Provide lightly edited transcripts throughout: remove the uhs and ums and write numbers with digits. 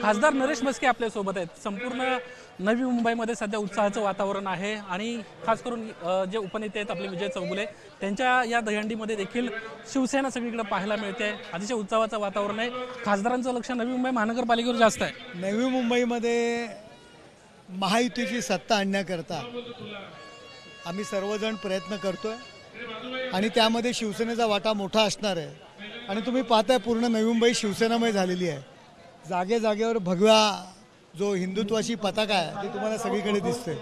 खासदार नरेश म्हस्के आपल्या सोबत आहेत। संपूर्ण नवी मुंबईमध्ये सध्या उत्साहाचं वातावरण आहे आणि खास करून जे उपनेते आहेत आपले विजय चौगुले त्यांच्या या दहीहंडीमध्ये देखील शिवसेना सगळीकडे पाहायला मिळते। अतिशय उत्साहाचं वातावरण आहे। खासदारांचं लक्ष नवी मुंबई महानगरपालिकेवर जास्त आहे। नवी मुंबईमध्ये महायुतीची सत्ता आणण्याकरता आम्ही सर्वजण प्रयत्न करतोय आणि त्यामध्ये शिवसेनेचा वाटा मोठा असणार आहे। आणि तुम्ही पाहताय पूर्ण नवी मुंबई शिवसेनामय झालेली आहे। जागे जागेवर भगवा जो हिंदुत्वाची पताका आहे ती तुम्हाला सगळीकडे दिसते।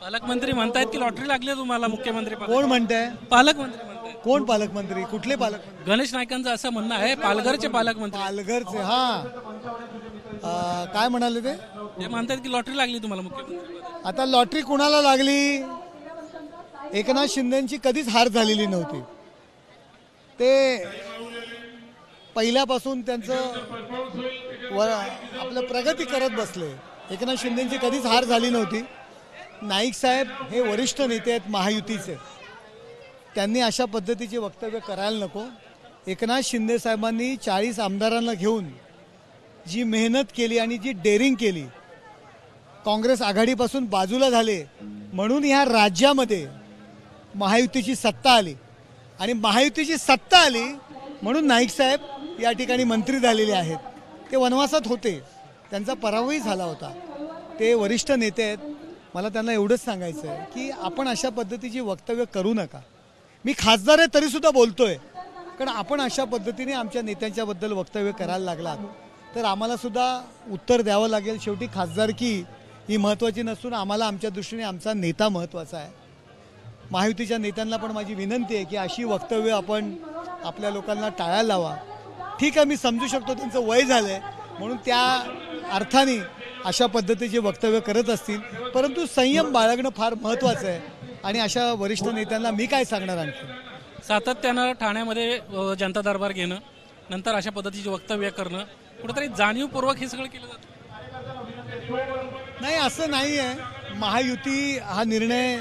पालकमंत्री म्हणतायत की लॉटरी लागली तुम्हाला मुख्यमंत्री पद। कोण म्हणतंय? पालकमंत्री म्हणतायत। कोण पालकमंत्री? कुठले पालकमंत्री? गणेश नाईकांचं असं म्हणणं आहे पालघरचे पालकमंत्री। पालघरचे? हां, काय म्हणाले ते? ते म्हणतात की लॉटरी लागली तुम्हाला मुख्यमंत्री पद। आता लॉटरी कुणाला लागली? एकनाथ शिंदेंची कधीच हार झालेली नव्हती। ते पहिल्यापासून त्यांचं आपलं प्रगती करत बसले। एकनाथ शिंदेंची कधीच हार झाली नव्हती। नाईक साहेब हे वरिष्ठ नेते आहेत महायुतीचे, त्यांनी अशा पद्धतीचे वक्तव्य करायला नको। एकनाथ शिंदे साहेबांनी 40 आमदारांना घेऊन जी मेहनत केली आणि जी डेअरिंग केली, काँग्रेस आघाडीपासून बाजूला झाले म्हणून ह्या राज्यामध्ये महायुतीची सत्ता आली आणि महायुतीची सत्ता आली म्हणून नाईक साहेब या ठिकाणी मंत्री झालेले आहेत। ते वनवासात होते, त्यांचा पराभवही झाला होता। ते वरिष्ठ नेते आहेत। मला त्यांना एवढंच सांगायचं आहे की आपण अशा पद्धतीची वक्तव्य करू नका। मी खासदार आहे तरीसुद्धा बोलतोय, कारण आपण अशा पद्धतीने आमच्या नेत्यांच्याबद्दल वक्तव्य करायला लागलात तर आम्हाला सुद्धा उत्तर द्यावं लागेल। शेवटी खासदारकी ही महत्त्वाची नसून आम्हाला आमच्या दृष्टीने आमचा नेता महत्त्वाचा आहे। महायुतीच्या नेत्यांना पण माझी विनंती आहे की अशी वक्तव्य आपण आपल्या लोकांना टाळायला लावा। ठीक आहे, मी समजू शकतो त्यांचं वय झालं आहे म्हणून त्या अर्थाने अशा पद्धतीचे वक्तव्य करत असतील, परंतु संयम बाळगणं फार महत्त्वाचं आहे। आणि अशा वरिष्ठ नेत्यांना मी काय सांगणार? आणखी सातत्यानं ठाण्यामध्ये जनता दरबार घेणं, नंतर अशा पद्धतीचे वक्तव्य करणं, कुठेतरी जाणीवपूर्वक हे सगळं केलं जातं। नाही, असं नाही आहे। महायुती हा निर्णय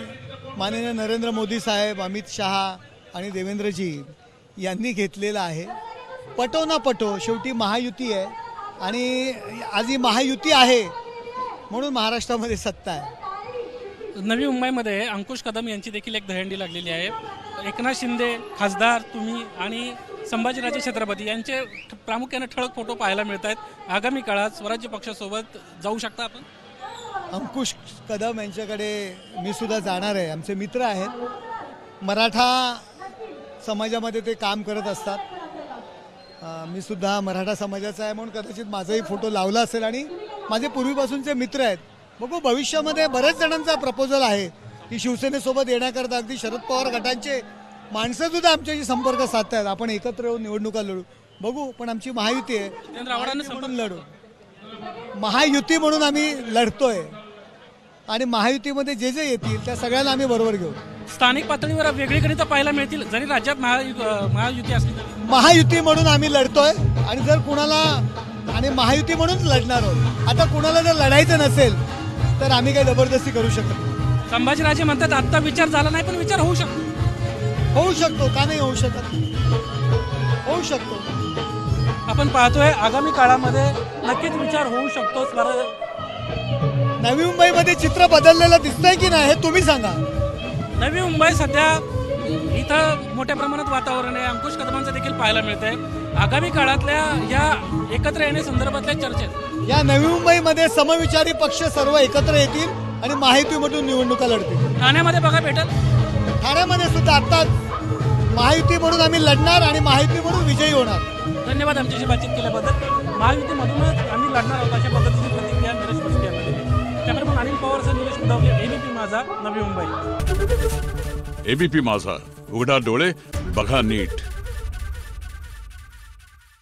माननीय नरेंद्र मोदी साहेब, अमित शहा आणि देवेंद्रजी यांनी घेतलेला आहे। पटो ना पटो शेवटी महायुती आहे आणि आज ही महायुती आहे म्हणून महाराष्ट्रामध्ये सत्ता आहे। नवी मुंबईमध्ये अंकुश कदम यांची देखील एक दहीहंडी लागलेली आहे। एकनाथ शिंदे खासदार, तुम्ही आणि संभाजीराजे छत्रपती यांचे प्रामुख्याने ठळक फोटो पाहायला मिळत आहेत। आगामी काळात स्वराज्य पक्षासोबत जाऊ शकता आपण? अंकुश कदम यांच्याकडे मी सुद्धा जाणार आहे। आमचे मित्र आहेत, मराठा समाजामध्ये ते काम करत असतात। मी सुद्धा मराठा समाजाचा आहे म्हणून कदाचित माझाही फोटो लावला असेल आणि माझे पूर्वीपासूनचे मित्र आहेत। बघू, भविष्यामध्ये बऱ्याच जणांचा प्रपोजल आहे की शिवसेनेसोबत येण्याकरता अगदी शरद पवार गटांचे माणसं सुद्धा आमच्याशी संपर्क साधतात। आपण एकत्र येऊन निवडणुका लढू। बघू, पण आमची महायुती आहे म्हणून लढू। महायुती म्हणून आम्ही लढतोय आणि महायुतीमध्ये जे जे येतील त्या सगळ्यांना आम्ही बरोबर घेऊ। स्थानिक पातळीवर वेगळी गणित पाहायला मिळतील जरी राज्यात महायुती असली तरी। महायुती म्हणून आम्ही लढतोय आणि जर कुणाला आणि महायुती म्हणून लढणार आहोत। आता कुणाला जर लढायचं नसेल तर आम्ही काही जबरदस्ती करू शकत नाही। संभाजीराजे म्हणतात आता विचार झाला नाही पण विचार होऊ शकतो। होऊ शकतो, का नाही होऊ शकत? होऊ शकतो। आपण पाहतोय आगामी काळामध्ये नक्कीच विचार होऊ शकतो। नवी मुंबईमध्ये चित्र बदललेलं दिसतंय की नाही हे तुम्ही सांगा। नवी मुंबई सध्या इथं मोठ्या प्रमाणात वातावरण आहे। अंकुश कदमांचं देखील पाहायला मिळतंय। आगामी काळातल्या या एकत्र येण्यासंदर्भातल्या चर्चेत या नवी मुंबईमध्ये समविचारी पक्ष सर्व एकत्र येतील आणि महायुतीमधून निवडणुका लढतील। ठाण्यामध्ये बघा भेटेल। ठाण्यामध्ये सुद्धा आत्ताच महायुती म्हणून आम्ही लढणार आणि महायुती म्हणून विजयी होणार। धन्यवाद आमच्याशी बातचीत केल्याबद्दल। महायुतीमधूनच आम्ही लढणार आहोत अशा पद्धतीची प्रतिक्रिया नरेश म्हस्के यांनी दिली। कॅमेरामन अनिल पवारसह निलेश कुदावले, एबीपी माझा, नवी मुंबई। एबीपी माझा, उघडा डोळे बघा नीट।